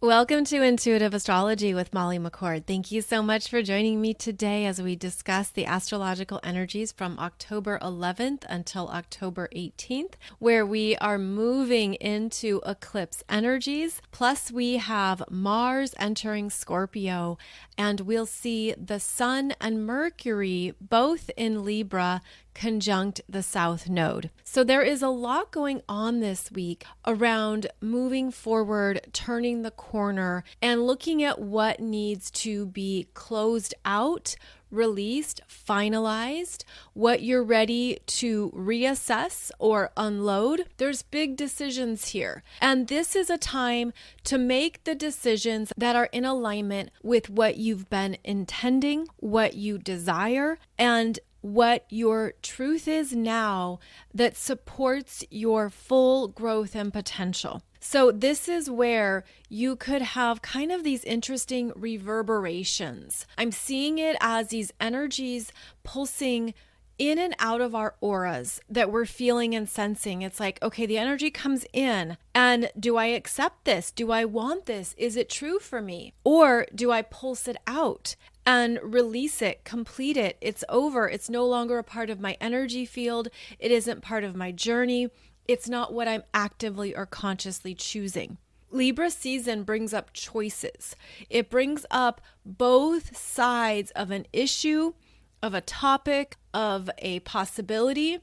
Welcome to Intuitive Astrology with Molly McCord. Thank you so much for joining me today as we discuss the astrological energies from October 11th until October 18th, where we are moving into eclipse energies. Plus, we have Mars entering Scorpio, and we'll see the Sun and Mercury both in Libra conjunct the South Node. So there is a lot going on this week around moving forward, turning the corner, and looking at what needs to be closed out, released, finalized, what you're ready to reassess or unload. There's big decisions here. And this is a time to make the decisions that are in alignment with what you've been intending, what you desire, and what your truth is now that supports your full growth and potential. So this is where you could have kind of these interesting reverberations. I'm seeing it as these energies pulsing in and out of our auras that we're feeling and sensing. It's like, okay, the energy comes in, and do I accept this? Do I want this? Is it true for me? Or do I pulse it out and release it, complete it? It's over. It's no longer a part of my energy field. It isn't part of my journey. It's not what I'm actively or consciously choosing. Libra season brings up choices. It brings up both sides of an issue, of a topic, of a possibility.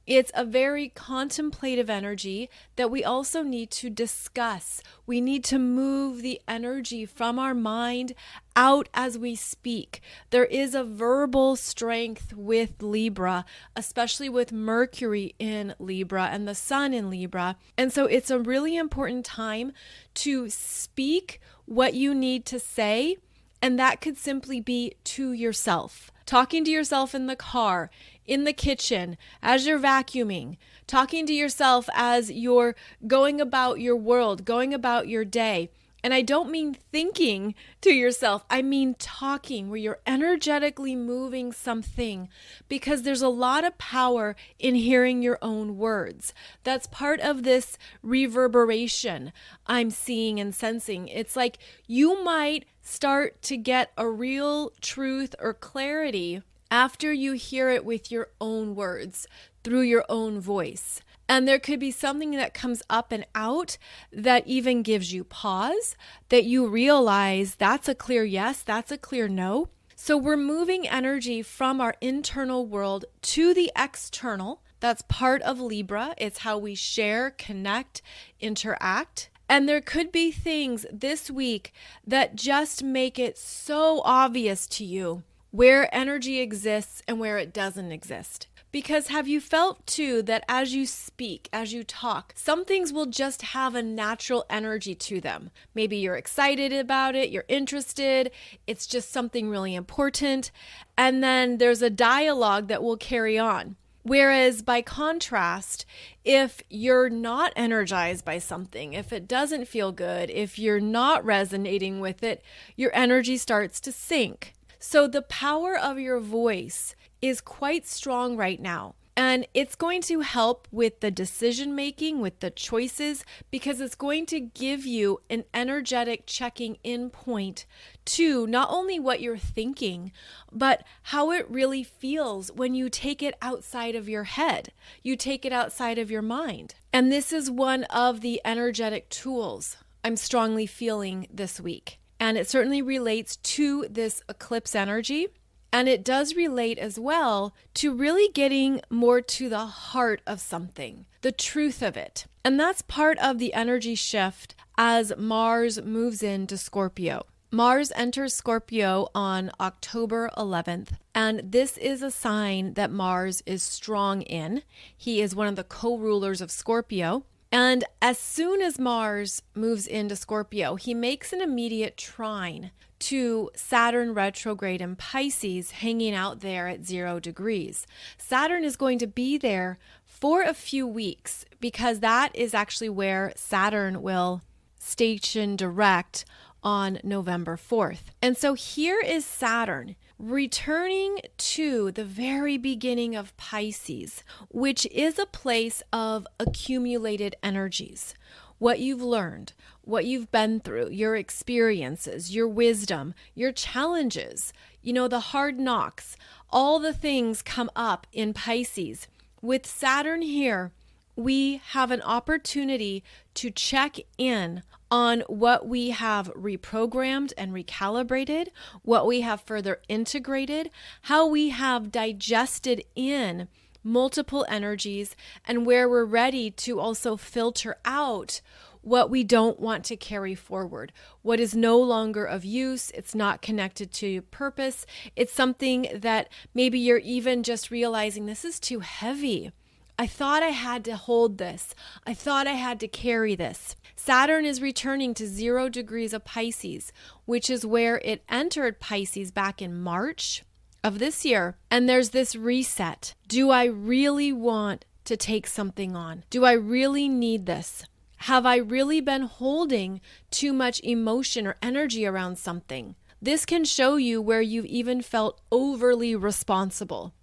It's a very contemplative energy that we also need to discuss. We need to move the energy from our mind out as we speak. There is a verbal strength with Libra, especially with Mercury in Libra and the Sun in Libra. And so it's a really important time to speak what you need to say. And that could simply be to yourself. Talking to yourself in the car, in the kitchen, as you're vacuuming, talking to yourself as you're going about your world, going about your day. And I don't mean thinking to yourself, I mean talking, where you're energetically moving something, because there's a lot of power in hearing your own words. That's part of this reverberation I'm seeing and sensing. It's like you might start to get a real truth or clarity after you hear it with your own words, through your own voice. And there could be something that comes up and out that even gives you pause, that you realize that's a clear yes, that's a clear no. So we're moving energy from our internal world to the external. That's part of Libra. It's how we share, connect, interact. And there could be things this week that just make it so obvious to you where energy exists and where it doesn't exist. Because have you felt too that as you speak, as you talk, some things will just have a natural energy to them? Maybe you're excited about it, you're interested, it's just something really important. And then there's a dialogue that will carry on. Whereas by contrast, if you're not energized by something, if it doesn't feel good, if you're not resonating with it, your energy starts to sink. So the power of your voice is quite strong right now. And it's going to help with the decision making, with the choices, because it's going to give you an energetic checking in point to not only what you're thinking, but how it really feels when you take it outside of your head, you take it outside of your mind. And this is one of the energetic tools I'm strongly feeling this week. And it certainly relates to this eclipse energy. And it does relate as well to really getting more to the heart of something, the truth of it. And that's part of the energy shift as Mars moves into Scorpio. Mars enters Scorpio on October 11th, and this is a sign that Mars is strong in. He is one of the co-rulers of Scorpio. And as soon as Mars moves into Scorpio, he makes an immediate trine to Saturn retrograde in Pisces, hanging out there at 0 degrees. Saturn is going to be there for a few weeks because that is actually where Saturn will station direct on November 4th. And so here is Saturn returning to the very beginning of Pisces, which is a place of accumulated energies, what you've learned, what you've been through, your experiences, your wisdom, your challenges, the hard knocks, all the things come up in Pisces. With Saturn here, we have an opportunity to check in on what we have reprogrammed and recalibrated, what we have further integrated, how we have digested in multiple energies, and where we're ready to also filter out what we don't want to carry forward, what is no longer of use, it's not connected to purpose, it's something that maybe you're even just realizing this is too heavy. I thought I had to hold this. I thought I had to carry this. Saturn is returning to 0 degrees of Pisces, which is where it entered Pisces back in March of this year. And there's this reset. Do I really want to take something on? Do I really need this? Have I really been holding too much emotion or energy around something? This can show you where you've even felt overly responsible,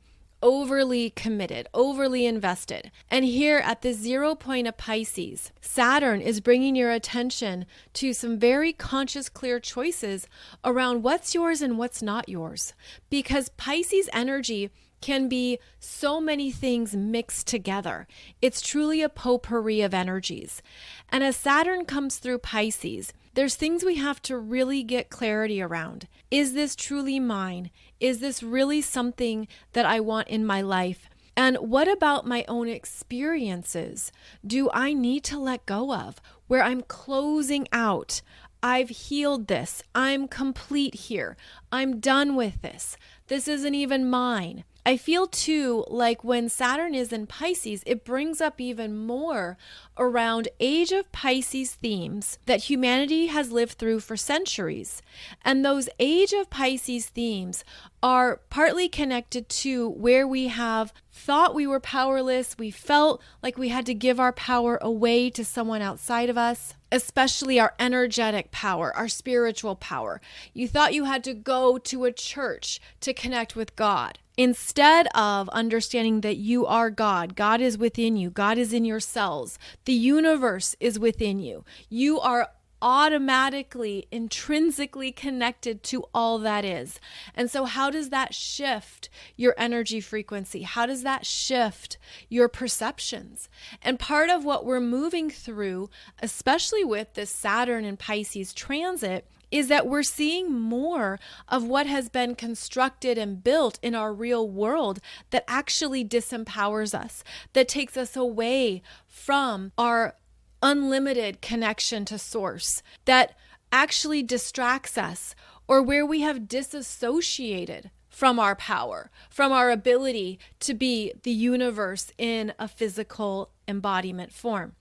overly committed, overly invested. And here at the 0 point of Pisces, Saturn is bringing your attention to some very conscious, clear choices around what's yours and what's not yours. Because Pisces energy can be so many things mixed together. It's truly a potpourri of energies. And as Saturn comes through Pisces, there's things we have to really get clarity around. Is this truly mine? Is this really something that I want in my life? And what about my own experiences do I need to let go of, where I'm closing out? I've healed this. I'm complete here. I'm done with this. This isn't even mine. I feel too like when Saturn is in Pisces, it brings up even more around age of Pisces themes that humanity has lived through for centuries. And those age of Pisces themes are partly connected to where we have thought we were powerless. We felt like we had to give our power away to someone outside of us, especially our energetic power, our spiritual power. You thought you had to go to a church to connect with God. Instead of understanding that you are God, God is within you, God is in your cells, the universe is within you. You are automatically, intrinsically connected to all that is. And so how does that shift your energy frequency? How does that shift your perceptions? And part of what we're moving through, especially with this Saturn and Pisces transit, is that we're seeing more of what has been constructed and built in our real world that actually disempowers us, that takes us away from our unlimited connection to source, that actually distracts us, or where we have disassociated from our power, from our ability to be the universe in a physical embodiment form.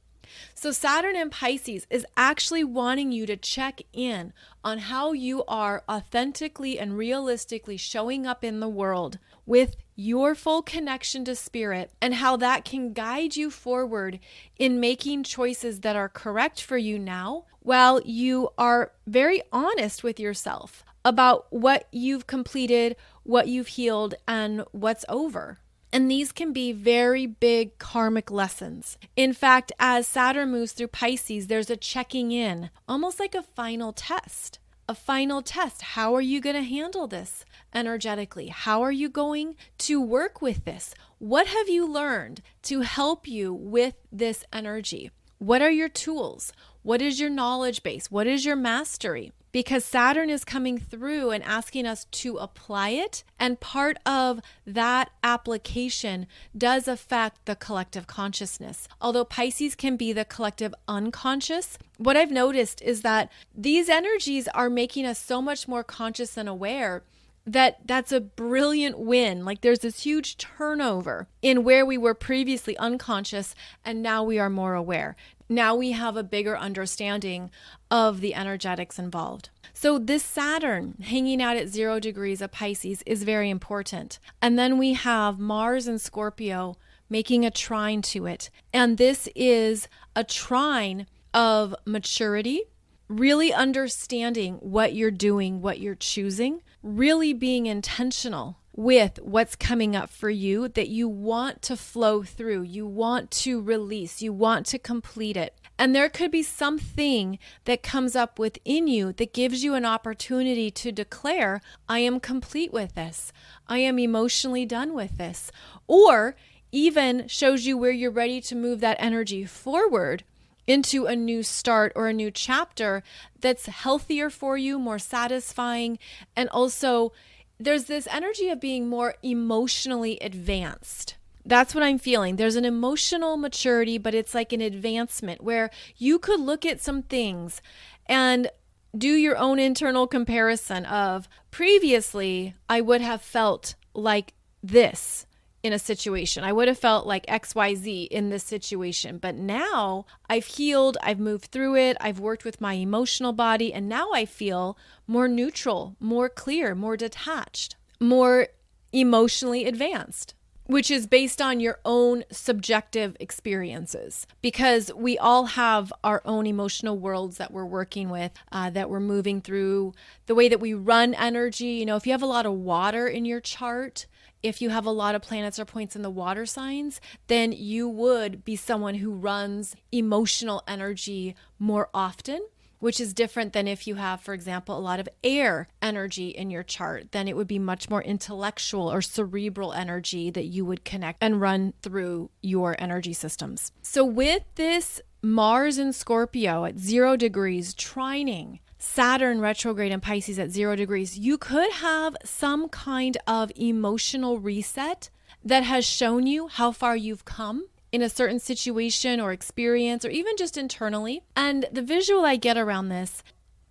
So Saturn in Pisces is actually wanting you to check in on how you are authentically and realistically showing up in the world with your full connection to spirit, and how that can guide you forward in making choices that are correct for you now, while you are very honest with yourself about what you've completed, what you've healed, and what's over. And these can be very big karmic lessons. In fact, as Saturn moves through Pisces, there's a checking in, almost like a final test. A final test. How are you going to handle this energetically? How are you going to work with this? What have you learned to help you with this energy? What are your tools? What is your knowledge base? What is your mastery? Because Saturn is coming through and asking us to apply it. And part of that application does affect the collective consciousness. Although Pisces can be the collective unconscious, what I've noticed is that these energies are making us so much more conscious and aware that that's a brilliant win. Like there's this huge turnover in where we were previously unconscious and now we are more aware. Now we have a bigger understanding of the energetics involved. So this Saturn hanging out at 0 degrees of Pisces is very important. And then we have Mars and Scorpio making a trine to it. And this is a trine of maturity, really understanding what you're doing, what you're choosing, really being intentional with what's coming up for you that you want to flow through, you want to release, you want to complete it. And there could be something that comes up within you that gives you an opportunity to declare, I am complete with this. I am emotionally done with this. Or even shows you where you're ready to move that energy forward into a new start or a new chapter that's healthier for you, more satisfying, and also there's this energy of being more emotionally advanced. That's what I'm feeling. There's an emotional maturity, but it's like an advancement where you could look at some things and do your own internal comparison of previously, I would have felt like this in a situation. I would have felt like XYZ in this situation. But now I've healed, I've moved through it, I've worked with my emotional body, and now I feel more neutral, more clear, more detached, more emotionally advanced, which is based on your own subjective experiences, because we all have our own emotional worlds that we're working with, that we're moving through, the way that we run energy. You know, if you have a lot of water in your chart, if you have a lot of planets or points in the water signs, then you would be someone who runs emotional energy more often, which is different than if you have, for example, a lot of air energy in your chart. Then it would be much more intellectual or cerebral energy that you would connect and run through your energy systems. So with this Mars in Scorpio at 0 degrees trining Saturn retrograde in Pisces at 0 degrees, you could have some kind of emotional reset that has shown you how far you've come in a certain situation or experience, or even just internally. And the visual I get around this,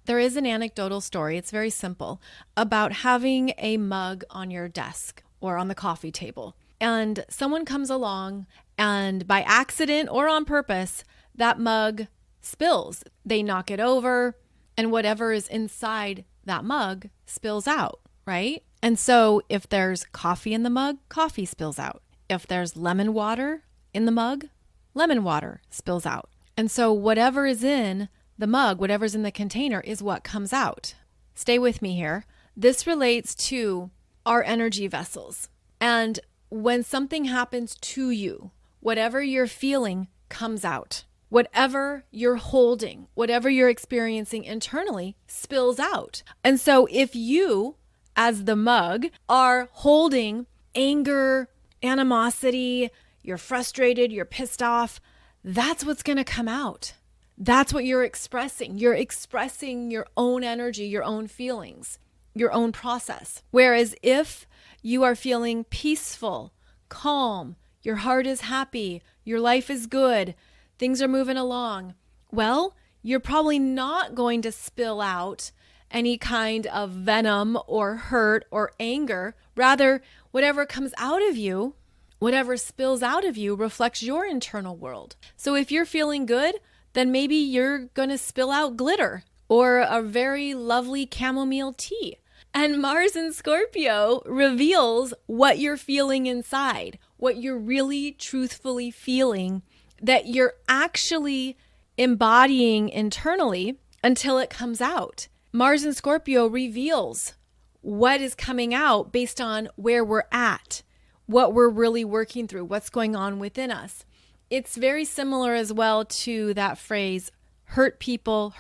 there is an anecdotal story, it's very simple, about having a mug on your desk or on the coffee table. And someone comes along and by accident or on purpose, that mug spills. They knock it over and whatever is inside that mug spills out, right? And so if there's coffee in the mug, coffee spills out. If there's lemon water in the mug, lemon water spills out. And so whatever is in the mug, whatever's in the container is what comes out. Stay with me here. This relates to our energy vessels. And when something happens to you, whatever you're feeling comes out. Whatever you're holding, whatever you're experiencing internally spills out. And so if you, as the mug, are holding anger, animosity, you're frustrated, you're pissed off, that's what's going to come out. That's what you're expressing. You're expressing your own energy, your own feelings, your own process. Whereas if you are feeling peaceful, calm, your heart is happy, your life is good, things are moving along, well, you're probably not going to spill out any kind of venom or hurt or anger. Rather, whatever comes out of you, whatever spills out of you reflects your internal world. So if you're feeling good, then maybe you're going to spill out glitter or a very lovely chamomile tea. And Mars in Scorpio reveals what you're feeling inside, what you're really truthfully feeling, that you're actually embodying internally until it comes out. Mars in Scorpio reveals what is coming out based on where we're at, what we're really working through, what's going on within us. It's very similar as well to that phrase, hurt people,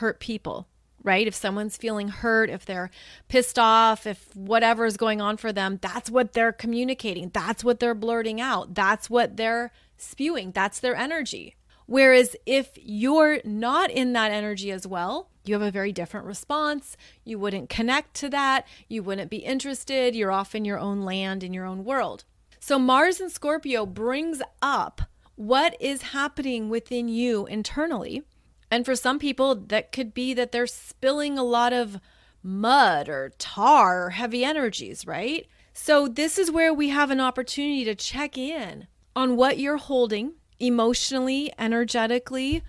right? If someone's feeling hurt, if they're pissed off, if whatever is going on for them, that's what they're communicating. That's what they're blurting out. That's what they're spewing. That's their energy. Whereas if you're not in that energy as well, you have a very different response. You wouldn't connect to that. You wouldn't be interested. You're off in your own land, in your own world. So Mars in Scorpio brings up what is happening within you internally. And for some people, that could be that they're spilling a lot of mud or tar or heavy energies, right? So this is where we have an opportunity to check in on what you're holding emotionally, energetically,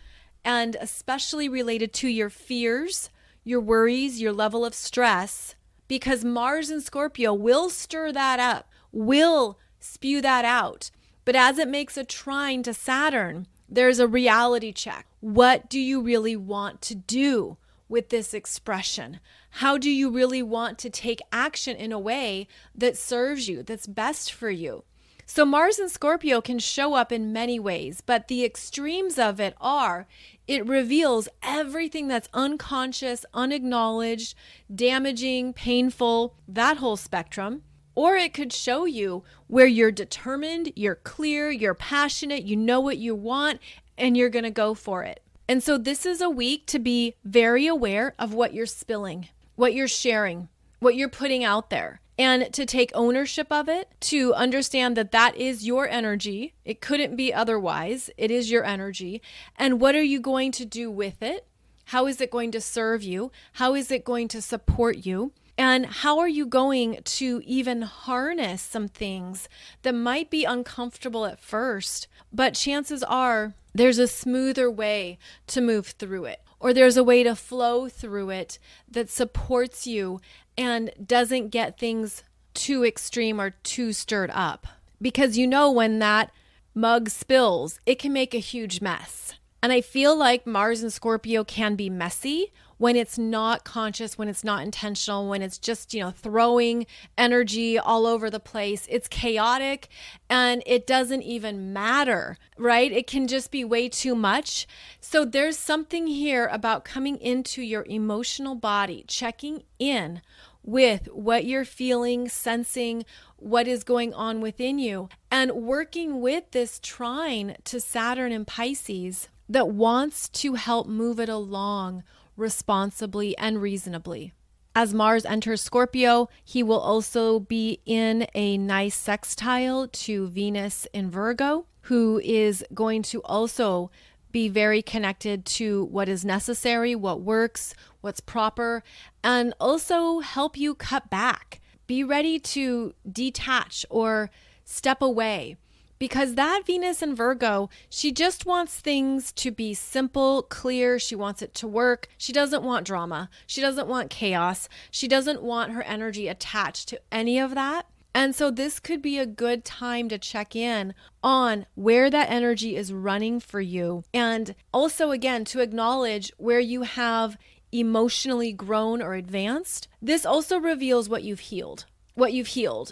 and especially related to your fears, your worries, your level of stress, because Mars in Scorpio will stir that up, will spew that out. But as it makes a trine to Saturn, there's a reality check. What do you really want to do? with this expression? How do you really want to take action in a way that serves you, that's best for you? So Mars in Scorpio can show up in many ways, but the extremes of it are, it reveals everything that's unconscious, unacknowledged, damaging, painful, that whole spectrum. Or it could show you where you're determined, you're clear, you're passionate, you know what you want, and you're going to go for it. And so this is a week to be very aware of what you're spilling, what you're sharing, what you're putting out there, and to take ownership of it, to understand that that is your energy. It couldn't be otherwise. It is your energy. And what are you going to do with it? How is it going to serve you? How is it going to support you? And how are you going to even harness some things that might be uncomfortable at first, but chances are there's a smoother way to move through it, or there's a way to flow through it that supports you and doesn't get things too extreme or too stirred up. Because you know when that mug spills, it can make a huge mess. And I feel like Mars and Scorpio can be messy when it's not conscious, when it's not intentional, when it's just, throwing energy all over the place. It's chaotic and it doesn't even matter, right? It can just be way too much. So there's something here about coming into your emotional body, checking in with what you're feeling, sensing, what is going on within you, and working with this trine to Saturn and Pisces that wants to help move it along responsibly and reasonably. As Mars enters Scorpio, he will also be in a nice sextile to Venus in Virgo, who is going to also be very connected to what is necessary, what works, what's proper, and also help you cut back. Be ready to detach or step away. Because that Venus in Virgo, she just wants things to be simple, clear. She wants it to work. She doesn't want drama. She doesn't want chaos. She doesn't want her energy attached to any of that. And so this could be a good time to check in on where that energy is running for you. And also, again, to acknowledge where you have emotionally grown or advanced. This also reveals what you've healed.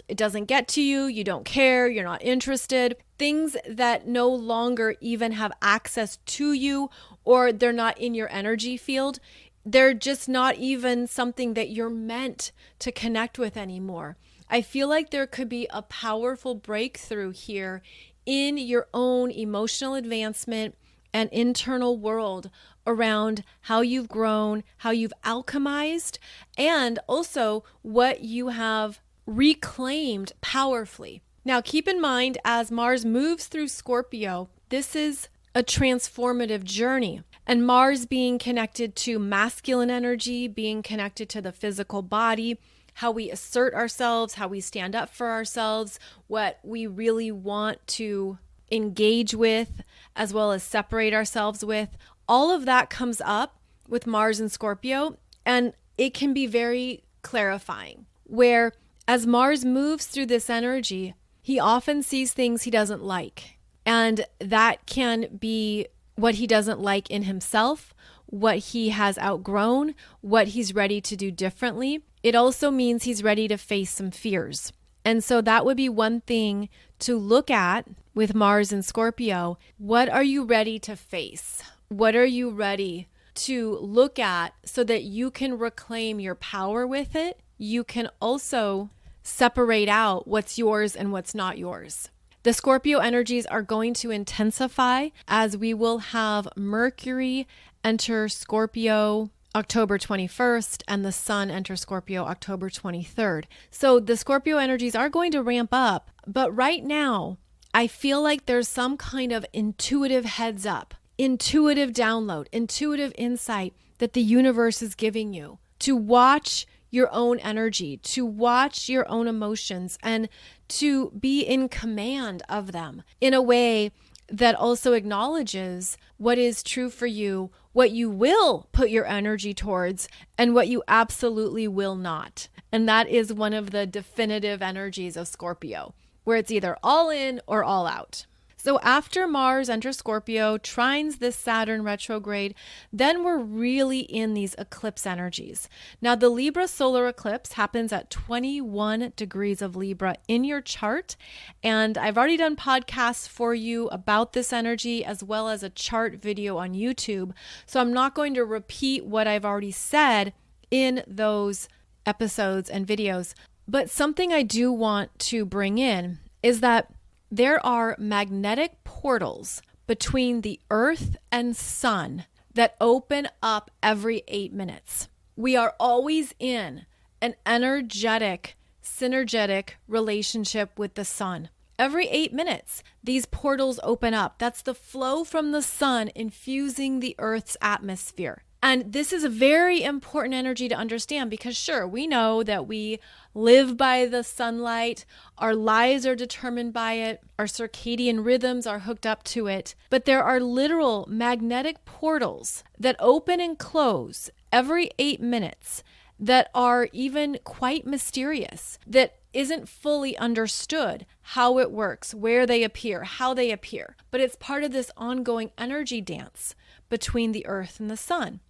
It doesn't get to you. You don't care. You're not interested. Things that no longer even have access to you, or they're not in your energy field. They're just not even something that you're meant to connect with anymore. I feel like there could be a powerful breakthrough here in your own emotional advancement and internal world around how you've grown, how you've alchemized, and also what you have reclaimed powerfully. Now, keep in mind, as Mars moves through Scorpio, this is a transformative journey. And Mars being connected to masculine energy, being connected to the physical body, how we assert ourselves, how we stand up for ourselves, what we really want to engage with, as well as separate ourselves with. All of that comes up with Mars and Scorpio, and it can be very clarifying, where as Mars moves through this energy, he often sees things he doesn't like. And that can be what he doesn't like in himself, what he has outgrown, what he's ready to do differently. It also means he's ready to face some fears. And so that would be one thing to look at with Mars and Scorpio. What are you ready to face? What are you ready to look at so that you can reclaim your power with it? You can also separate out what's yours and what's not yours. The Scorpio energies are going to intensify as we will have Mercury enter Scorpio October 21st and the Sun enter Scorpio October 23rd. So the Scorpio energies are going to ramp up, but right now I feel like there's some kind of intuitive heads up, intuitive download, intuitive insight that the universe is giving you to watch your own energy, to watch your own emotions, and to be in command of them in a way that also acknowledges what is true for you, what you will put your energy towards, and what you absolutely will not. And that is one of the definitive energies of Scorpio, where it's either all in or all out. So after Mars enters Scorpio, trines this Saturn retrograde, then we're really in these eclipse energies. Now, the Libra solar eclipse happens at 21 degrees of Libra in your chart. And I've already done podcasts for you about this energy as well as a chart video on YouTube. So I'm not going to repeat what I've already said in those episodes and videos. But something I do want to bring in is that there are magnetic portals between the Earth and Sun that open up every 8 minutes. We are always in an energetic, synergetic relationship with the Sun. Every 8 minutes, these portals open up. That's the flow from the Sun infusing the Earth's atmosphere. And this is a very important energy to understand because, sure, we know that we live by the sunlight, our lives are determined by it, our circadian rhythms are hooked up to it, but there are literal magnetic portals that open and close every 8 minutes that are even quite mysterious, that isn't fully understood how it works, where they appear, how they appear, but it's part of this ongoing energy dance between the Earth and the Sun.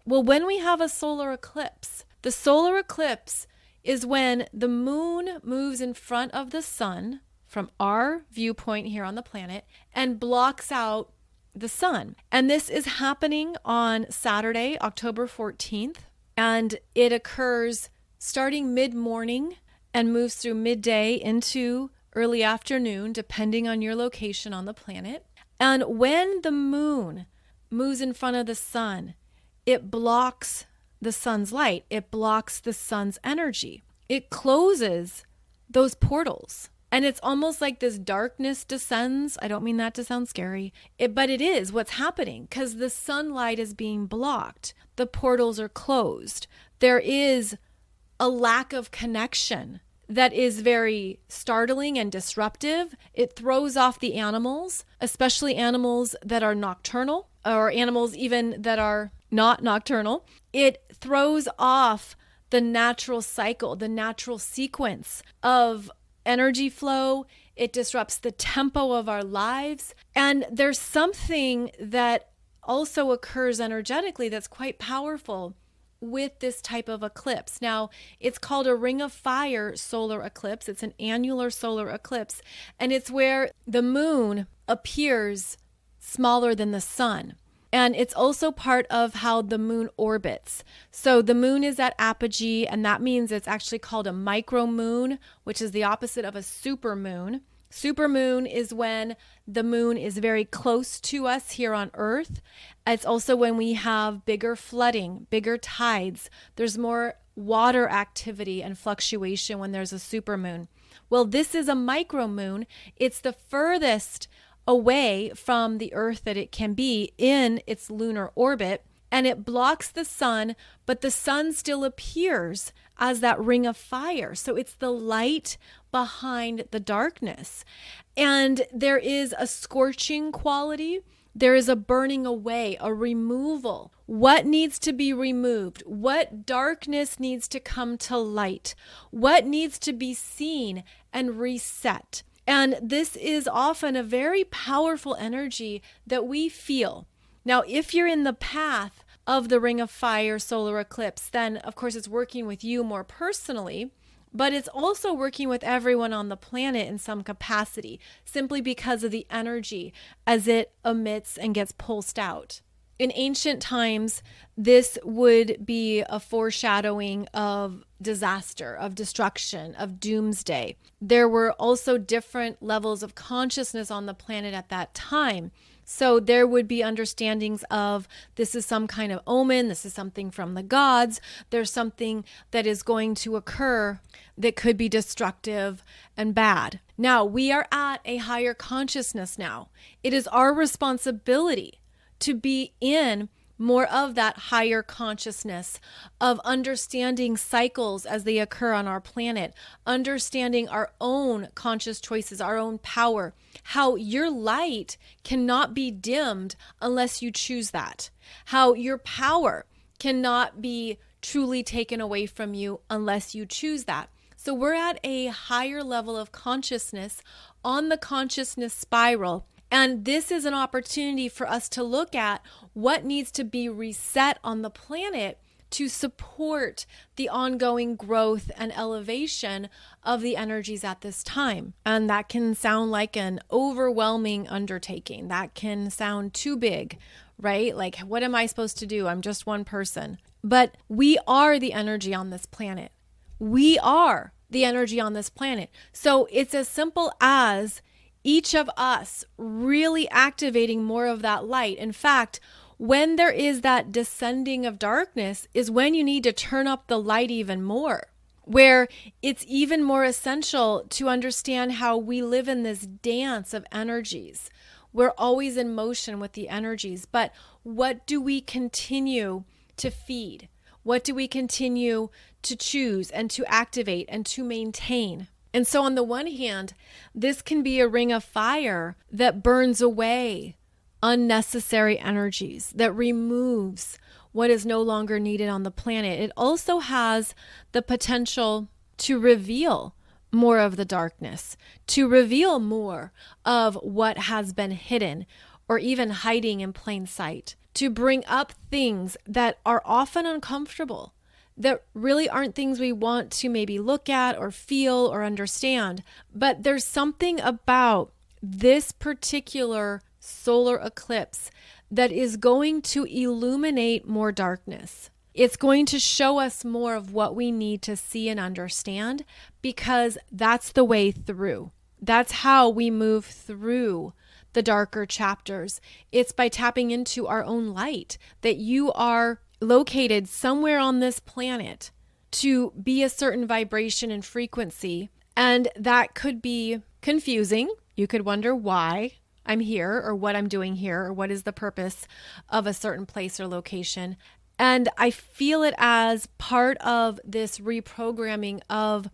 Well, when we have a solar eclipse, the solar eclipse is when the moon moves in front of the sun from our viewpoint here on the planet and blocks out the sun. And this is happening on Saturday, October 14th, and it occurs starting mid-morning and moves through midday into early afternoon, depending on your location on the planet. And when the moon moves in front of the sun, it blocks the sun's light. It blocks the sun's energy. It closes those portals. And it's almost like this darkness descends. I don't mean that to sound scary, but it is what's happening because the sunlight is being blocked. The portals are closed. There is a lack of connection that is very startling and disruptive. It throws off the animals, especially animals that are nocturnal or animals even that are not nocturnal. It throws off the natural cycle, the natural sequence of energy flow. It disrupts the tempo of our lives. And there's something that also occurs energetically that's quite powerful with this type of eclipse. Now, it's called a ring of fire solar eclipse. It's an annular solar eclipse, and it's where the moon appears smaller than the sun. And it's also part of how the moon orbits. So the moon is at apogee, and that means it's actually called a micromoon, which is the opposite of a supermoon. Supermoon is when the moon is very close to us here on Earth. It's also when we have bigger flooding, bigger tides. There's more water activity and fluctuation when there's a supermoon. Well, this is a micromoon. It's the furthest away from the Earth that it can be in its lunar orbit, and it blocks the sun, but the sun still appears as that ring of fire. So it's the light behind the darkness. And there is a scorching quality. There is a burning away, a removal. What needs to be removed? What darkness needs to come to light? What needs to be seen and reset? And this is often a very powerful energy that we feel. Now, if you're in the path of the Ring of Fire solar eclipse, then of course it's working with you more personally, but it's also working with everyone on the planet in some capacity, simply because of the energy as it emits and gets pulsed out. In ancient times, this would be a foreshadowing of disaster, of destruction, of doomsday. There were also different levels of consciousness on the planet at that time. So there would be understandings of this is some kind of omen, this is something from the gods, there's something that is going to occur that could be destructive and bad. Now, we are at a higher consciousness now. It is our responsibility to be in more of that higher consciousness of understanding cycles as they occur on our planet, understanding our own conscious choices, our own power, how your light cannot be dimmed unless you choose that, how your power cannot be truly taken away from you unless you choose that. So we're at a higher level of consciousness on the consciousness spiral. And this is an opportunity for us to look at what needs to be reset on the planet to support the ongoing growth and elevation of the energies at this time. And that can sound like an overwhelming undertaking. That can sound too big, right? Like, what am I supposed to do? I'm just one person. But we are the energy on this planet. We are the energy on this planet. So it's as simple as each of us really activating more of that light. In fact, when there is that descending of darkness is when you need to turn up the light even more, where it's even more essential to understand how we live in this dance of energies. We're always in motion with the energies, but what do we continue to feed? What do we continue to choose and to activate and to maintain? And so on the one hand, this can be a ring of fire that burns away unnecessary energies, that removes what is no longer needed on the planet. It also has the potential to reveal more of the darkness, to reveal more of what has been hidden or even hiding in plain sight, to bring up things that are often uncomfortable, that really aren't things we want to maybe look at or feel or understand. But there's something about this particular solar eclipse that is going to illuminate more darkness. It's going to show us more of what we need to see and understand, because that's the way through. That's how we move through the darker chapters. It's by tapping into our own light, that you are located somewhere on this planet to be a certain vibration and frequency. And that could be confusing. You could wonder why I'm here or what I'm doing here or what is the purpose of a certain place or location. And I feel it as part of this reprogramming of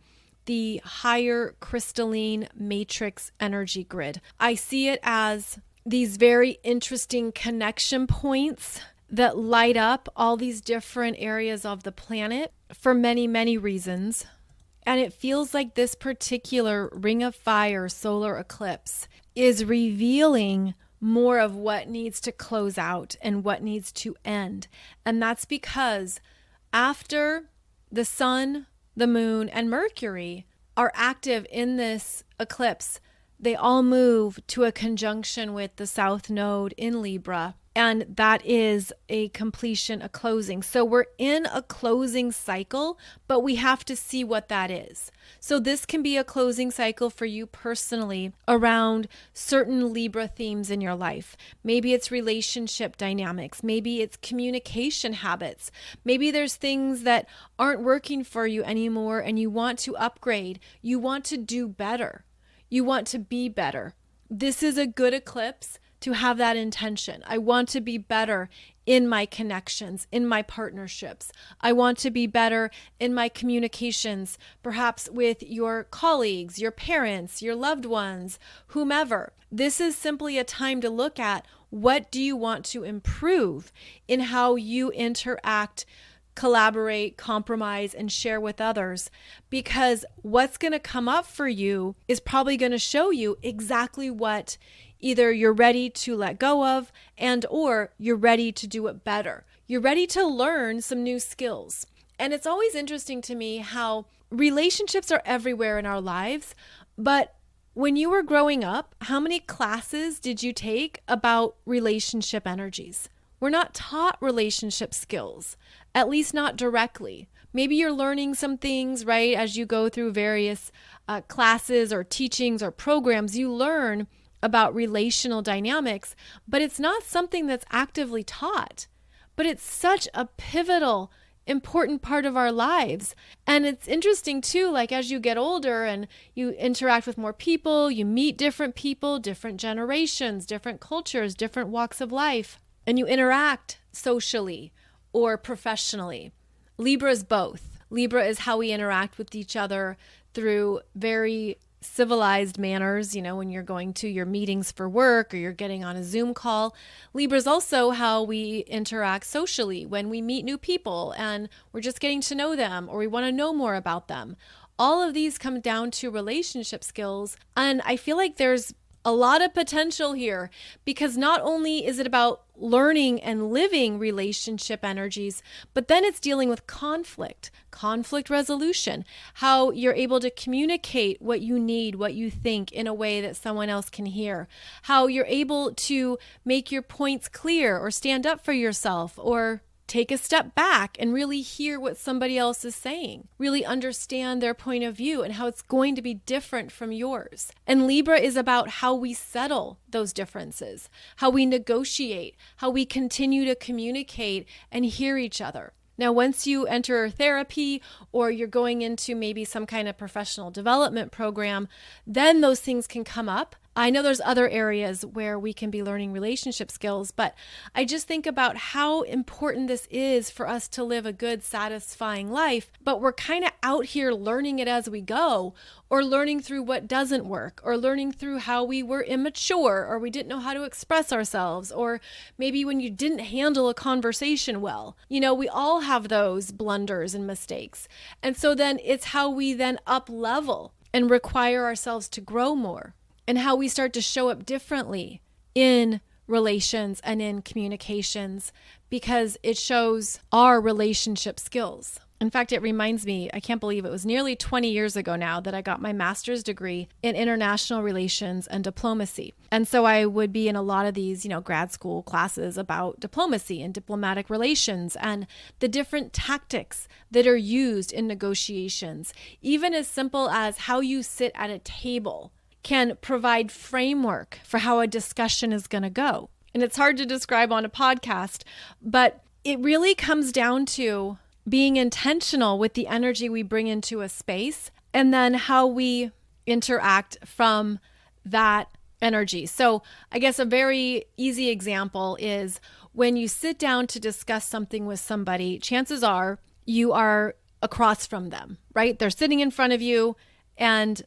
the higher crystalline matrix energy grid. I see it as these very interesting connection points that light up all these different areas of the planet for many, many reasons. And it feels like this particular ring of fire solar eclipse is revealing more of what needs to close out and what needs to end. And that's because after the sun, the moon, and Mercury are active in this eclipse, they all move to a conjunction with the South Node in Libra. And that is a completion, a closing. So we're in a closing cycle, but we have to see what that is. So this can be a closing cycle for you personally around certain Libra themes in your life. Maybe it's relationship dynamics. Maybe it's communication habits. Maybe there's things that aren't working for you anymore and you want to upgrade. You want to do better. You want to be better. This is a good eclipse to have that intention. I want to be better in my connections, in my partnerships. I want to be better in my communications, perhaps with your colleagues, your parents, your loved ones, whomever. This is simply a time to look at what do you want to improve in how you interact, collaborate, compromise, and share with others, because what's going to come up for you is probably going to show you exactly what either you're ready to let go of and or you're ready to do it better. You're ready to learn some new skills. And it's always interesting to me how relationships are everywhere in our lives, but when you were growing up, how many classes did you take about relationship energies? We're not taught relationship skills, at least not directly. Maybe you're learning some things, right? As you go through various classes or teachings or programs, you learn about relational dynamics, but it's not something that's actively taught. But it's such a pivotal, important part of our lives. And it's interesting too, like as you get older and you interact with more people, you meet different people, different generations, different cultures, different walks of life, and you interact socially or professionally. Libra is both. Libra is how we interact with each other through very civilized manners, when you're going to your meetings for work or you're getting on a Zoom call. Libra is also how we interact socially when we meet new people and we're just getting to know them or we want to know more about them. All of these come down to relationship skills. And I feel like there's a lot of potential here, because not only is it about learning and living relationship energies, but then it's dealing with conflict resolution, how you're able to communicate what you need, what you think in a way that someone else can hear, how you're able to make your points clear or stand up for yourself or take a step back and really hear what somebody else is saying, really understand their point of view and how it's going to be different from yours. And Libra is about how we settle those differences, how we negotiate, how we continue to communicate and hear each other. Now, once you enter therapy or you're going into maybe some kind of professional development program, then those things can come up. I know there's other areas where we can be learning relationship skills, but I just think about how important this is for us to live a good, satisfying life, but we're kind of out here learning it as we go, or learning through what doesn't work, or learning through how we were immature, or we didn't know how to express ourselves, or maybe when you didn't handle a conversation well. You know, we all have those blunders and mistakes. And so then it's how we then up level and require ourselves to grow more, and how we start to show up differently in relations and in communications, because it shows our relationship skills. In fact, it reminds me, I can't believe it was nearly 20 years ago now that I got my master's degree in international relations and diplomacy. And so I would be in a lot of these, grad school classes about diplomacy and diplomatic relations and the different tactics that are used in negotiations, even as simple as how you sit at a table can provide framework for how a discussion is going to go. And it's hard to describe on a podcast, but it really comes down to being intentional with the energy we bring into a space and then how we interact from that energy. So I guess a very easy example is when you sit down to discuss something with somebody, chances are you are across from them, right? They're sitting in front of you, and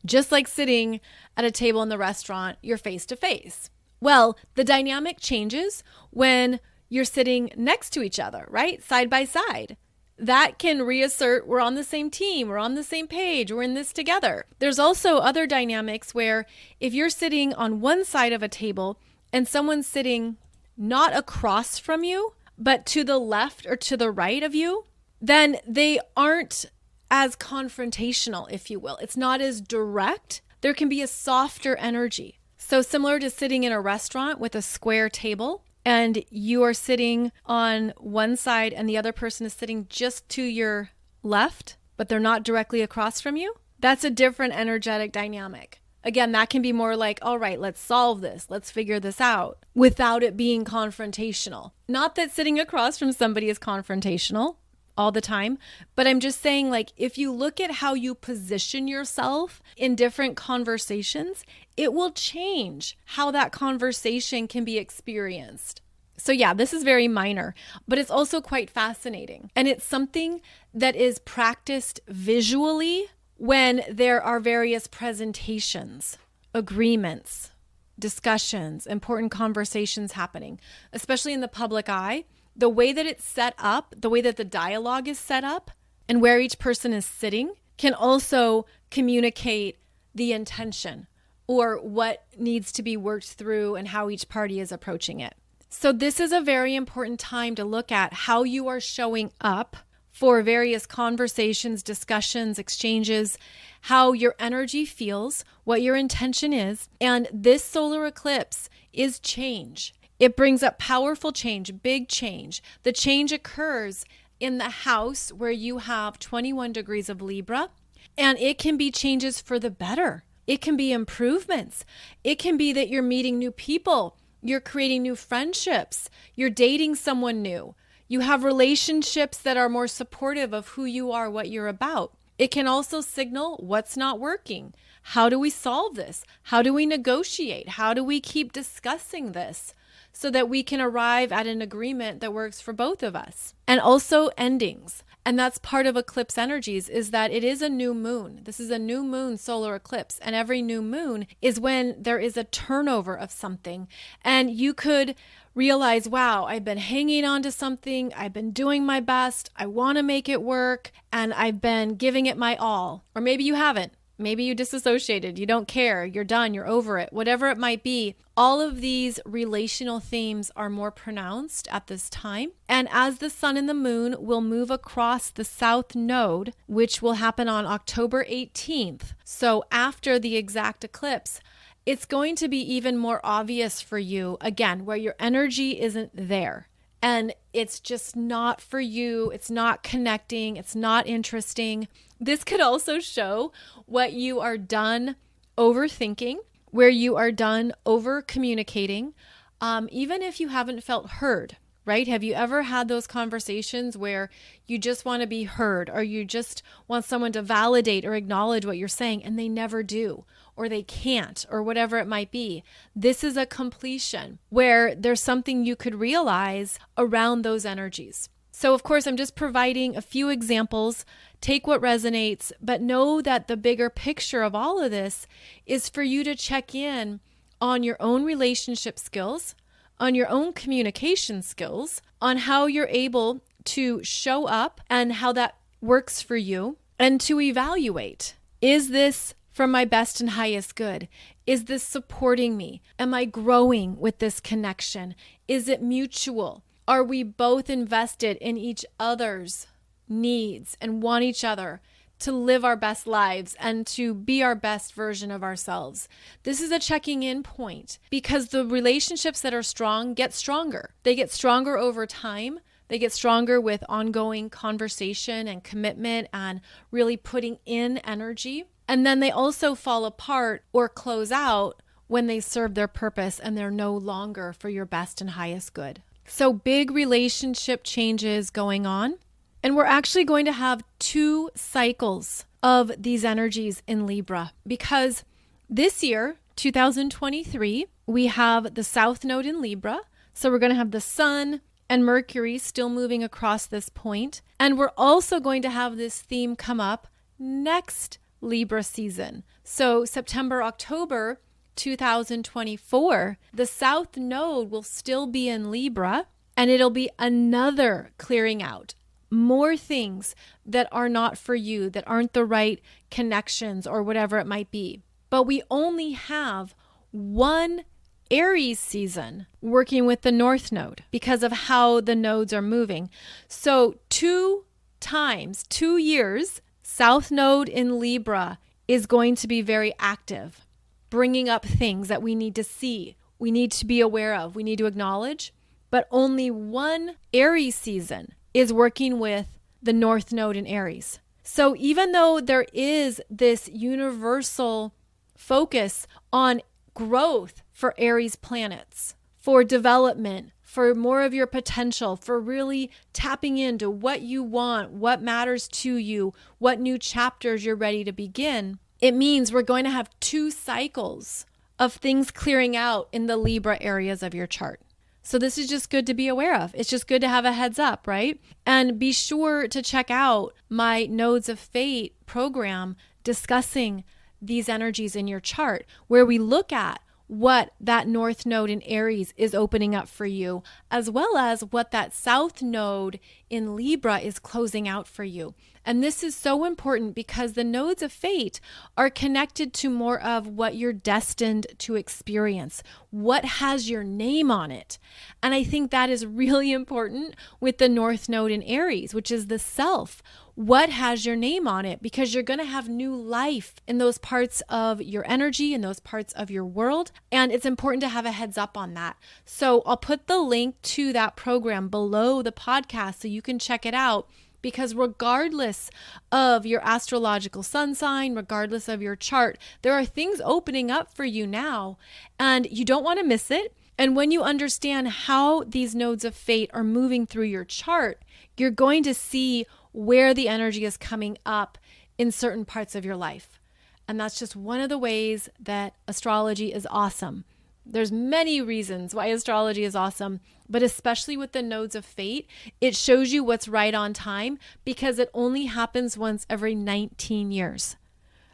just like sitting at a table in the restaurant, you're face to face. Well, the dynamic changes when you're sitting next to each other, right? Side by side. That can reassert we're on the same team, we're on the same page, we're in this together. There's also other dynamics where if you're sitting on one side of a table and someone's sitting not across from you, but to the left or to the right of you, then they aren't as confrontational, if you will. It's not as direct. There can be a softer energy. So similar to sitting in a restaurant with a square table and you are sitting on one side and the other person is sitting just to your left, but they're not directly across from you. That's a different energetic dynamic. Again, that can be more like, all right, let's solve this. Let's figure this out without it being confrontational. Not that sitting across from somebody is confrontational all the time, but I'm just saying, like, if you look at how you position yourself in different conversations, it will change how that conversation can be experienced. So yeah, this is very minor, but it's also quite fascinating. And it's something that is practiced visually when there are various presentations, agreements, discussions, important conversations happening, especially in the public eye. The way that it's set up, the way that the dialogue is set up, and where each person is sitting can also communicate the intention or what needs to be worked through and how each party is approaching it. So this is a very important time to look at how you are showing up for various conversations, discussions, exchanges, how your energy feels, what your intention is. And this solar eclipse is change. It brings up powerful change, big change. The change occurs in the house where you have 21 degrees of Libra, and it can be changes for the better. It can be improvements. It can be that you're meeting new people. You're creating new friendships. You're dating someone new. You have relationships that are more supportive of who you are, what you're about. It can also signal what's not working. How do we solve this? How do we negotiate? How do we keep discussing this so that we can arrive at an agreement that works for both of us? And also endings. And that's part of eclipse energies, is that it is a new moon. This is a new moon solar eclipse. And every new moon is when there is a turnover of something. And you could realize, wow, I've been hanging on to something. I've been doing my best. I want to make it work. And I've been giving it my all. Or maybe you haven't. Maybe you disassociated, you don't care, you're done, you're over it, whatever it might be. All of these relational themes are more pronounced at this time. And as the sun and the moon will move across the south node, which will happen on October 18th, so after the exact eclipse, it's going to be even more obvious for you, again, where your energy isn't there. And it's just not for you. It's not connecting. It's not interesting. This could also show what you are done overthinking, where you are done over communicating, even if you haven't felt heard, right? Have you ever had those conversations where you just want to be heard, or you just want someone to validate or acknowledge what you're saying and they never do, or they can't, or whatever it might be? This is a completion where there's something you could realize around those energies. So of course, I'm just providing a few examples. Take what resonates, but know that the bigger picture of all of this is for you to check in on your own relationship skills, on your own communication skills, on how you're able to show up and how that works for you, and to evaluate, is this for my best and highest good? Is this supporting me? Am I growing with this connection? Is it mutual? Are we both invested in each other's needs and want each other to live our best lives and to be our best version of ourselves? This is a checking in point, because the relationships that are strong get stronger. They get stronger over time. They get stronger with ongoing conversation and commitment and really putting in energy. And then they also fall apart or close out when they serve their purpose and they're no longer for your best and highest good. So big relationship changes going on. And we're actually going to have 2 cycles of these energies in Libra, because this year, 2023, we have the South Node in Libra. So we're going to have the Sun and Mercury still moving across this point. And we're also going to have this theme come up next Libra season. So September, October 2024, the South Node will still be in Libra, and it'll be another clearing out. More things that are not for you, that aren't the right connections or whatever it might be. But we only have one Aries season working with the North Node because of how the nodes are moving. So 2 times, 2 years, South Node in Libra is going to be very active, bringing up things that we need to see, we need to be aware of, we need to acknowledge. But only one Aries season is working with the North Node in Aries. So even though there is this universal focus on growth for Aries planets, for development, for more of your potential, for really tapping into what you want, what matters to you, what new chapters you're ready to begin, it means we're going to have 2 cycles of things clearing out in the Libra areas of your chart. So this is just good to be aware of. It's just good to have a heads up, right? And be sure to check out my Nodes of Fate program discussing these energies in your chart, where we look at what that North Node in Aries is opening up for you, as well as what that South Node in Libra is closing out for you. And this is so important because the Nodes of Fate are connected to more of what you're destined to experience, what has your name on it. And I think that is really important with the North Node in Aries, which is the self. What has your name on it? Because you're going to have new life in those parts of your energy, in those parts of your world. And it's important to have a heads up on that. So I'll put the link to that program below the podcast so you can check it out. Because regardless of your astrological sun sign, regardless of your chart, there are things opening up for you now, and you don't want to miss it. And when you understand how these nodes of fate are moving through your chart, you're going to see where the energy is coming up in certain parts of your life. And that's just one of the ways that astrology is awesome. There's many reasons why astrology is awesome, but especially with the nodes of fate, it shows you what's right on time because it only happens once every 19 years.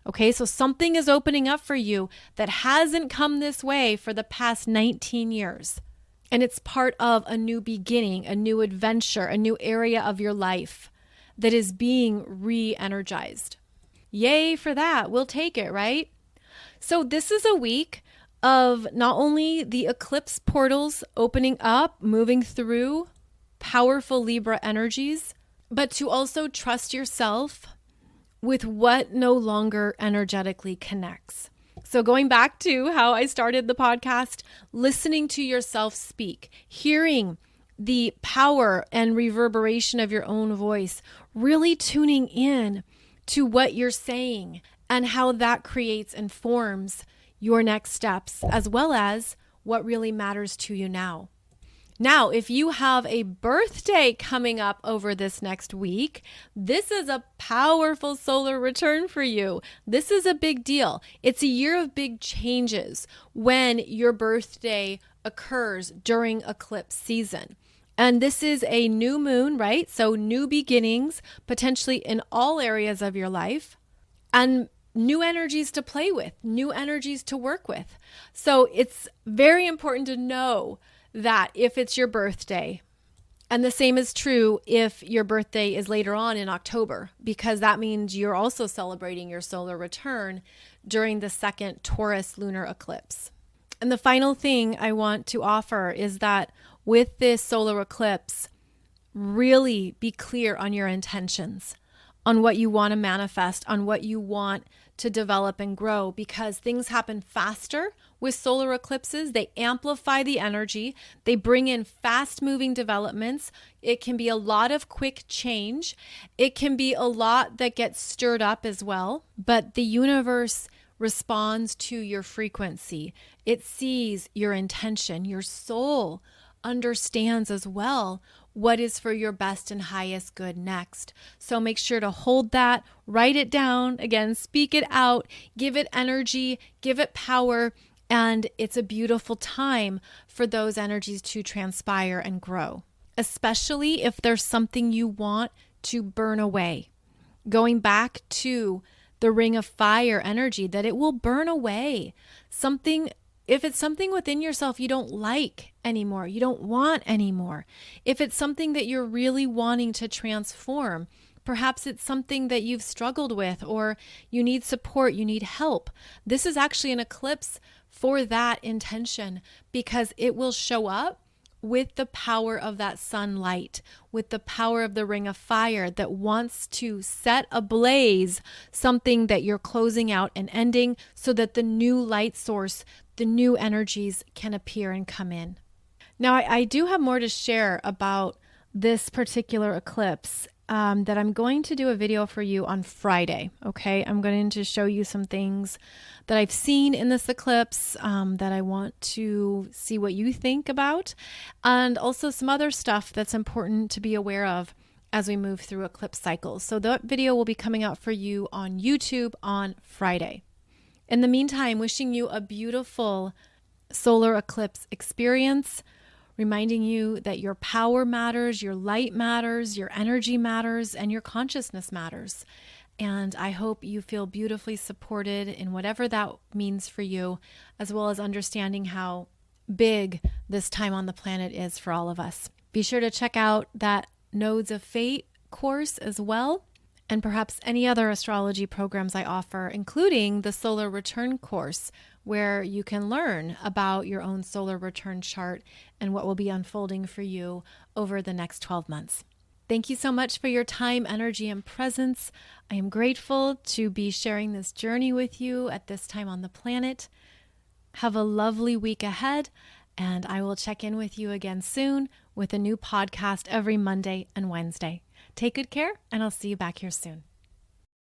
Okay, so something is opening up for you that hasn't come this way for the past 19 years. And it's part of a new beginning, a new adventure, a new area of your life that is being re-energized. Yay for that. We'll take it, right? So this is a week of not only the eclipse portals opening up, moving through powerful Libra energies, but to also trust yourself with what no longer energetically connects. So going back to how I started the podcast, listening to yourself speak, hearing the power and reverberation of your own voice, really tuning in to what you're saying and how that creates and forms your next steps, as well as what really matters to you now. Now, if you have a birthday coming up over this next week, this is a powerful solar return for you. This is a big deal. It's a year of big changes when your birthday occurs during eclipse season. And this is a new moon, right? So new beginnings, potentially in all areas of your life, and new energies to play with, new energies to work with. So it's very important to know that if it's your birthday, and the same is true if your birthday is later on in October, because that means you're also celebrating your solar return during the second Taurus lunar eclipse. And the final thing I want to offer is that with this solar eclipse, really be clear on your intentions, on what you want to manifest, on what you want to develop and grow, because things happen faster with solar eclipses. They amplify the energy. They bring in fast-moving developments. It can be a lot of quick change. It can be a lot that gets stirred up as well. But the universe responds to your frequency. It sees your intention. Your soul understands as well what is for your best and highest good next. So make sure to hold that, write it down, again, speak it out, give it energy, give it power, and it's a beautiful time for those energies to transpire and grow, especially if there's something you want to burn away. Going back to the ring of fire energy, that it will burn away something. If it's something within yourself you don't like anymore, you don't want anymore, if it's something that you're really wanting to transform, perhaps it's something that you've struggled with or you need support, you need help. This is actually an eclipse for that intention because it will show up with the power of that sunlight, with the power of the ring of fire that wants to set ablaze something that you're closing out and ending so that the new light source, the new energies can appear and come in. Now, I do have more to share about this particular eclipse that I'm going to do a video for you on Friday, okay? I'm going to show you some things that I've seen in this eclipse that I want to see what you think about, and also some other stuff that's important to be aware of as we move through eclipse cycles. So that video will be coming out for you on YouTube on Friday. In the meantime, wishing you a beautiful solar eclipse experience, reminding you that your power matters, your light matters, your energy matters, and your consciousness matters. And I hope you feel beautifully supported in whatever that means for you, as well as understanding how big this time on the planet is for all of us. Be sure to check out that Nodes of Fate course as well, and perhaps any other astrology programs I offer, including the Solar Return course, where you can learn about your own solar return chart and what will be unfolding for you over the next 12 months. Thank you so much for your time, energy, and presence. I am grateful to be sharing this journey with you at this time on the planet. Have a lovely week ahead, and I will check in with you again soon with a new podcast every Monday and Wednesday. Take good care, and I'll see you back here soon.